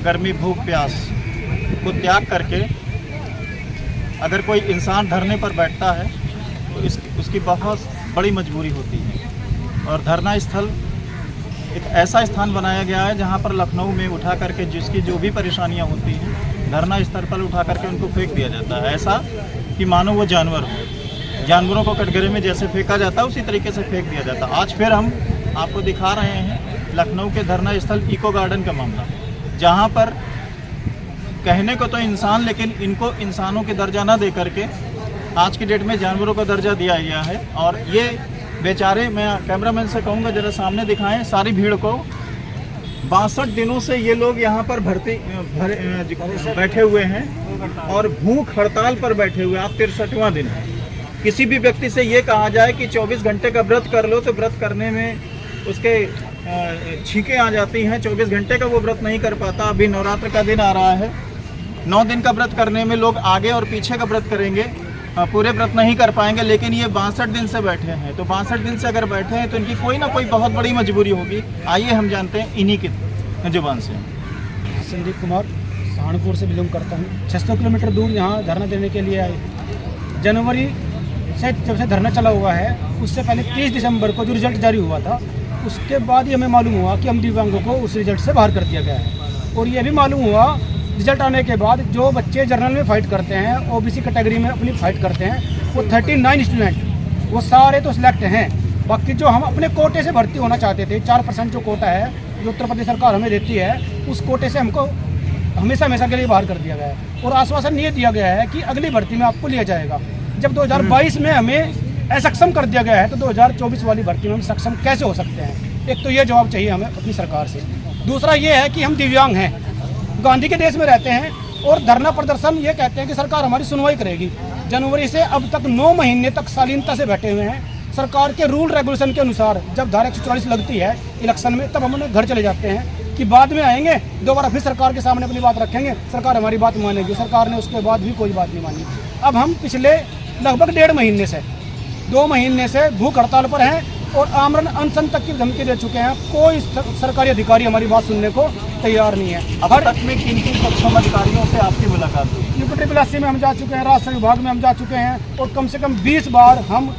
गर्मी, भूख, प्यास को त्याग करके अगर कोई इंसान धरने पर बैठता है तो उसकी बहुत बड़ी मजबूरी होती है। और धरना स्थल एक ऐसा स्थान बनाया गया है जहां पर लखनऊ में उठा करके जिसकी जो भी परेशानियां होती हैं धरना स्थल पर उठा करके उनको फेंक दिया जाता है, ऐसा कि मानो वो जानवर हो। जानवरों को कटघरे में जैसे फेंका जाता है उसी तरीके से फेंक दिया जाता है। आज फिर हम आपको दिखा रहे हैं लखनऊ के धरना स्थल इको गार्डन का मामला, जहाँ पर कहने को तो इंसान, लेकिन इनको इंसानों के दर्जा न दे करके आज की डेट में जानवरों को दर्जा दिया गया है। और ये बेचारे, मैं कैमरामैन से कहूँगा जरा सामने दिखाएं सारी भीड़ को। 62 दिनों से ये लोग यहाँ पर बैठे हुए हैं और भूख हड़ताल पर बैठे हुए। आप 63वां दिन है। किसी भी व्यक्ति से ये कहा जाए कि 24 घंटे का व्रत कर लो तो व्रत करने में उसके छींकें आ जाती हैं। 24 घंटे का वो व्रत नहीं कर पाता। अभी नवरात्र का दिन आ रहा है, 9 दिन का व्रत करने में लोग आगे और पीछे का व्रत करेंगे, पूरे व्रत नहीं कर पाएंगे। लेकिन ये 62 दिन से बैठे हैं, तो 62 दिन से अगर बैठे हैं तो इनकी कोई ना कोई बहुत बड़ी मजबूरी होगी। आइए हम जानते हैं इन्हीं की जुबान से। संदीप कुमार, सहारनपुर से बिलोंग करता हूँ। 600 किलोमीटर दूर यहाँ धरना देने के लिए आए। जनवरी से जब से धरना चला हुआ है, उससे पहले 30 दिसंबर को जो रिजल्ट जारी हुआ था, उसके बाद ही हमें मालूम हुआ कि हम दिव्यांगों को उस रिजल्ट से बाहर कर दिया गया है। और ये भी मालूम हुआ रिजल्ट आने के बाद जो बच्चे जनरल में फ़ाइट करते हैं, ओबीसी कैटेगरी में अपनी फ़ाइट करते हैं, वो 39 स्टूडेंट वो सारे तो सिलेक्ट हैं। बाकी जो हम अपने कोटे से भर्ती होना चाहते थे, 4% जो कोटा है जो उत्तर प्रदेश सरकार हमें देती है, उस कोटे से हमको हमेशा के लिए बाहर कर दिया गया है। और आश्वासन ये दिया गया है कि अगली भर्ती में आपको लिया जाएगा। जब 2022 में हमें असक्षम कर दिया गया है तो 2024 वाली भर्ती में हम सक्षम कैसे हो सकते हैं? एक तो ये जवाब चाहिए हमें अपनी सरकार से। दूसरा ये है कि हम दिव्यांग हैं, गांधी के देश में रहते हैं और धरना प्रदर्शन ये कहते हैं कि सरकार हमारी सुनवाई करेगी। जनवरी से अब तक 9 महीने तक शालीनता से बैठे हुए हैं। सरकार के रूल रेगुलेशन के अनुसार जब धारा 144 लगती है इलेक्शन में, तब हम उन्हें घर चले जाते हैं कि बाद में आएंगे, दोबारा फिर सरकार के सामने अपनी बात रखेंगे, सरकार हमारी बात मानेगी। सरकार ने उसके बाद भी कोई बात नहीं मानी। अब हम पिछले लगभग 1.5 महीने से 2 महीने से भूख हड़ताल पर हैं और आमरण अनशन तक की धमकी दे चुके हैं। कोई सरकारी अधिकारी हमारी बात सुनने को तैयार नहीं है। अब तक में किन सक्षम अधिकारियों से आपकी मुलाकात हुई? यूपी में हम जा चुके हैं, राजस्व विभाग में हम जा चुके हैं और कम से कम 20 बार हम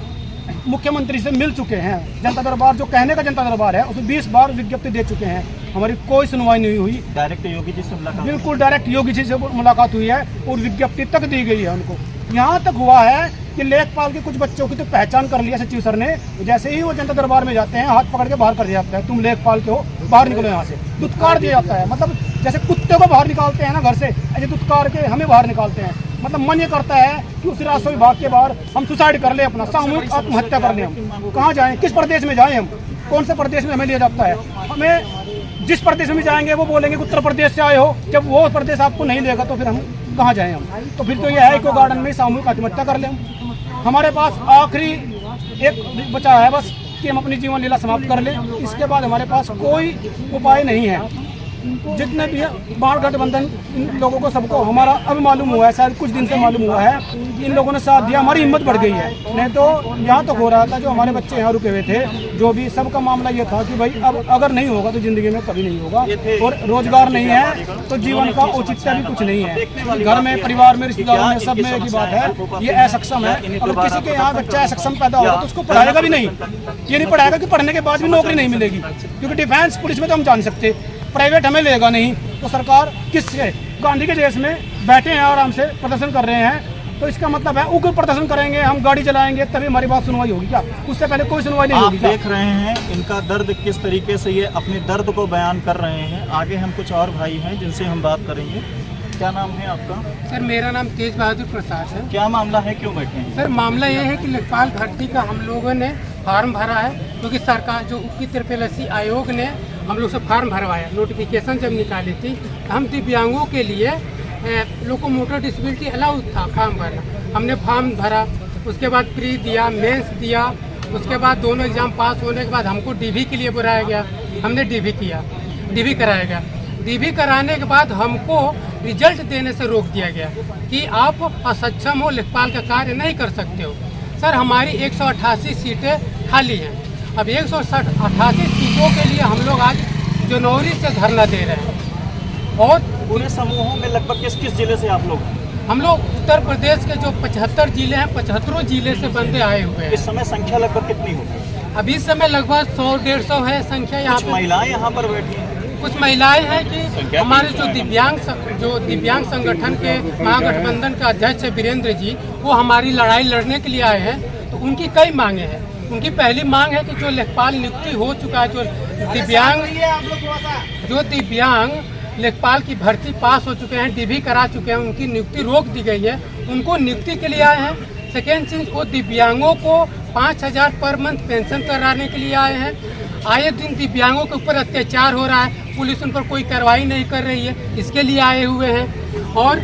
मुख्यमंत्री से मिल चुके हैं। जनता दरबार जो कहने का जनता दरबार है उसमें 20 बार विज्ञप्ति दे चुके हैं, हमारी कोई सुनवाई नहीं हुई। डायरेक्ट योगी जी से मुलाकात? बिल्कुल डायरेक्ट योगी जी से मुलाकात हुई है और विज्ञप्ति तक दी गई है उनको। यहाँ तक हुआ है कि लेखपाल के कुछ बच्चों की तो पहचान कर लिया सचिव सर ने। जैसे ही वो जनता दरबार में जाते हैं, हाथ पकड़ के बाहर कर दिया जाता है, तुम लेखपाल के हो, बाहर निकलो यहाँ से। दुत्कार दिया जाता है, मतलब जैसे कुत्ते को बाहर निकालते हैं ना घर से, ऐसे दुत्कार के हमें बाहर निकालते हैं। मतलब मन ये करता है कि उस राजस्व विभाग के बाहर हम सुसाइड कर ले, अपना सामूहिक आत्महत्या कर ले। हम कहाँ जाएँ, किस प्रदेश में जाएँ, हम कौन से प्रदेश में हमें लिया जाता है? हमें जिस प्रदेश में जाएंगे वो बोलेंगे कि उत्तर प्रदेश से आए हो। जब वो प्रदेश आपको नहीं देगा तो फिर हम कहाँ जाएँ? हम तो फिर तो ये है इको गार्डन में सामूहिक आत्महत्या कर लें। हमारे पास आखिरी एक बचा है बस कि हम अपनी जीवन लीला समाप्त कर लें। इसके बाद हमारे पास कोई उपाय नहीं है। जितने भी महागठबंधन इन लोगों को सबको हमारा अब मालूम हुआ है, शायद कुछ दिन से मालूम हुआ है कि इन लोगों ने साथ दिया, हमारी हिम्मत बढ़ गई है। नहीं तो यहाँ तो हो रहा था, जो हमारे बच्चे यहाँ रुके हुए थे, जो भी सबका मामला ये था कि भाई अब अगर नहीं होगा तो ज़िंदगी में कभी नहीं होगा। और रोजगार नहीं है तो जीवन का औचित्य भी कुछ नहीं है। घर में, परिवार में, रिश्तेदारों में, सब में एक ही बात है, ये असक्षम है। अगर किसी के यहाँ बच्चा असक्षम पैदा होगा तो उसको पढ़ाएगा भी नहीं। ये नहीं पढ़ाएगा कि पढ़ने के बाद भी नौकरी नहीं मिलेगी, क्योंकि डिफेंस पुलिस में तो हम जान सकते, प्राइवेट हमें लेगा नहीं। तो सरकार किससे? गांधी के देश में बैठे हैं, आराम से प्रदर्शन कर रहे हैं, तो इसका मतलब है उग्र प्रदर्शन करेंगे, हम गाड़ी चलाएंगे तभी हमारी बात सुनवाई होगी क्या? उससे पहले कोई सुनवाई नहीं होगी। आप देख रहे हैं इनका दर्द, किस तरीके से ये अपने दर्द को बयान कर रहे हैं। आगे हम कुछ और भाई हैं जिनसे हम बात करेंगे। क्या नाम है आपका? सर मेरा नाम तेज बहादुर प्रसाद है। क्या मामला है, क्यों बैठे हैं? सर मामला ये है कि लेखपाल भर्ती का हम लोगों ने फार्म भरा है, क्योंकि सरकार जो UPSSC आयोग ने हम लोग से फार्म भरवाया, नोटिफिकेशन जब निकाली थी, हम दिव्यांगों के लिए लोकोमोटर डिसेबिलिटी अलाउड था फार्म भरना। हमने फार्म भरा, उसके बाद प्री दिया, मेंस दिया, उसके बाद दोनों एग्जाम पास होने के बाद हमको DV के लिए बुलाया गया। हमने DV किया, DV कराया गया। DV कराने के बाद हमको रिजल्ट देने से रोक दिया गया कि आप असक्षम हो, लेखपाल का कार्य नहीं कर सकते हो। सर हमारी 188 सीटें खाली हैं। अब 188 सीटों के लिए हम लोग आज जनवरी से धरना दे रहे हैं। और पूरे समूहों में लगभग किस किस जिले से आप लोग हैं? हम लोग उत्तर प्रदेश के जो 75 जिले हैं, 75 जिले से बंदे आए हुए हैं। इस समय संख्या लगभग कितनी होगी? अभी इस समय लगभग 100-150 है संख्या यहाँ कुछ पे। महिलाएं यहाँ पर बैठी हैं। कुछ महिलाएं हैं कि हमारे जो दिव्यांग संगठन के महागठबंधन का अध्यक्ष है वीरेंद्र जी, वो हमारी लड़ाई लड़ने के लिए आए हैं। तो उनकी कई मांगे हैं। उनकी पहली मांग है कि जो लेखपाल नियुक्ति हो चुका है, जो दिव्यांग लेखपाल की भर्ती पास हो चुके हैं, डीबी करा चुके हैं, उनकी नियुक्ति रोक दी गई है, उनको नियुक्ति के लिए आए हैं। सेकेंड चीज, वो दिव्यांगों को 5,000 पर मंथ पेंशन कराने के लिए आए हैं। आए दिन दिव्यांगों के ऊपर अत्याचार हो रहा है, पुलिस उन पर कोई कार्रवाई नहीं कर रही है, इसके लिए आए हुए हैं। और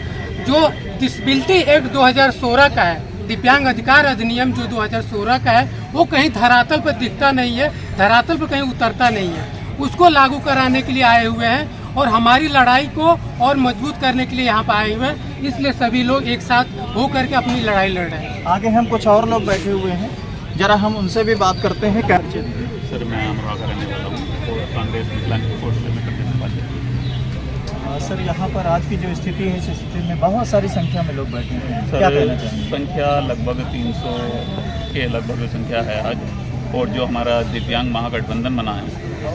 जो डिसेबिलिटी एक्ट 2016 का है, दिव्यांग अधिकार अधिनियम जो 2016 का है, वो कहीं धरातल पर दिखता नहीं है, धरातल पर कहीं उतरता नहीं है। उसको लागू कराने के लिए आए हुए हैं और हमारी लड़ाई को और मजबूत करने के लिए यहाँ पर आए हुए हैं। इसलिए सभी लोग एक साथ होकर के अपनी लड़ाई लड़ रहे हैं। आगे हम कुछ और लोग बैठे हुए हैं, जरा हम उनसे भी बात करते हैं। क्या सर, मैं अमरोहा का रहने वाला हूँ और कांग्रेस फोर्स से मैं सर, यहाँ पर आज की जो स्थिति है, इस स्थिति में बहुत सारी संख्या में लोग बैठे हैं, सर, क्या कहना चाहेंगे? संख्या लगभग 300 के लगभग संख्या है आज। और जो हमारा दिव्यांग महागठबंधन बना है,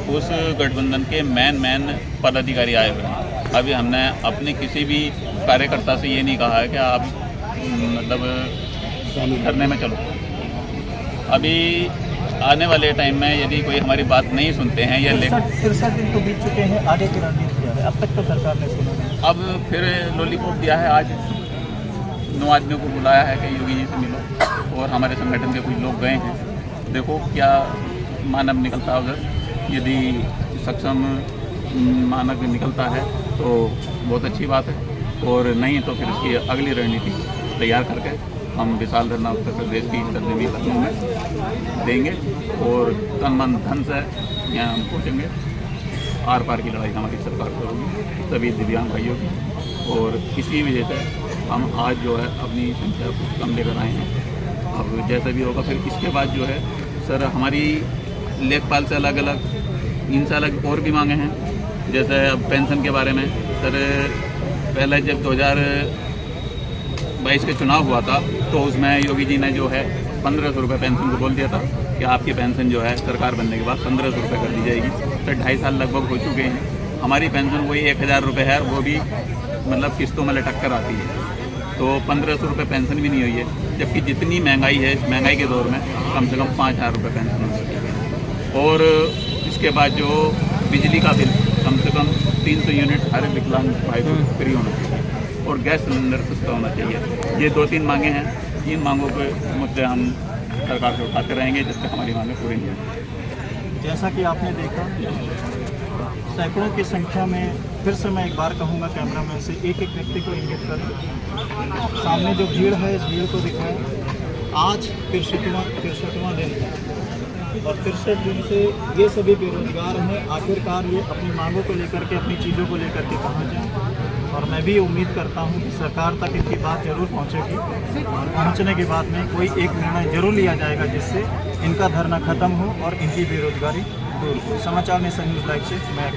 उस गठबंधन के मेन पदाधिकारी आए हुए हैं। अभी हमने अपने किसी भी कार्यकर्ता से ये नहीं कहा है कि आप मतलब धरने में चलो। अभी आने वाले टाइम में यदि कोई हमारी बात नहीं सुनते हैं या 63 दिन तो बीत चुके हैं, आगे की रणनीति क्या है? अब तक तो सरकार ने सुना नहीं। अब फिर लॉलीपॉप दिया है। आज 9 आदमियों को बुलाया है कि योगी जी से मिलो, और हमारे संगठन के कुछ लोग गए हैं। देखो क्या मानव निकलता है उधर। यदि सक्षम मानव निकलता है तो बहुत अच्छी बात है, और नहीं तो फिर इसकी अगली रणनीति तैयार करके हम विशाल धरना उत्तर प्रदेश की सरजमी लखनऊ में देंगे और तन मन धन से यहाँ हम पहुँचेंगे। आर पार की लड़ाई हमारी सरकार करेगी सभी दिव्यांग भाइयों की, और इसी वजह से हम आज जो है अपनी संख्या कुछ कम लेकर आए हैं। अब जैसा भी होगा फिर इसके बाद जो है सर, हमारी लेखपाल से अलग अलग, इनसे अलग और भी मांगे हैं। जैसे अब पेंशन के बारे में सर, पहले जब 2022 के चुनाव हुआ था तो उसमें योगी जी ने जो है 1500 रुपये पेंशन को बोल दिया था कि आपकी पेंशन जो है सरकार बनने के बाद 1500 रुपये कर दी जाएगी। तो 2.5 साल लगभग हो चुके हैं। हमारी पेंशन वही 1000 रुपये है, वो भी मतलब किस्तों में लटक कर आती है। तो 1500 रुपये पेंशन भी नहीं हुई है, जबकि जितनी महंगाई है, इस महंगाई के दौर में कम से कम 5000 रुपये पेंशन हो सकती है। और इसके बाद जो बिजली का बिल कम से कम 300 यूनिट हर विकलांग भाई को फ्री होना चाहिए, और गैस सिलेंडर सस्ता होना चाहिए। ये 2-3 मांगे हैं। इन मांगों के मुद्दे हम सरकार से उठाते रहेंगे जब तक हमारी मांगें पूरी नहीं होंगी। जैसा कि आपने देखा, सैकड़ों की संख्या में, फिर से मैं एक बार कहूँगा कैमरामैन से, एक एक व्यक्ति को इंगित करें। सामने जो भीड़ है, इस भीड़ को दिखाएं। आज 63वां दिन है, और 63 दिन से ये सभी बेरोजगार हैं। आखिरकार ये अपनी मांगों को लेकर के, अपनी चीज़ों को लेकर के कहाँ जाएँ। और मैं भी उम्मीद करता हूँ कि सरकार तक इनकी बात जरूर पहुँचेगी, और पहुँचने के बाद में कोई एक निर्णय जरूर लिया जाएगा जिससे इनका धरना खत्म हो और इनकी बेरोजगारी दूर हो। समाचार नेशन न्यूज़ लाइव से मैं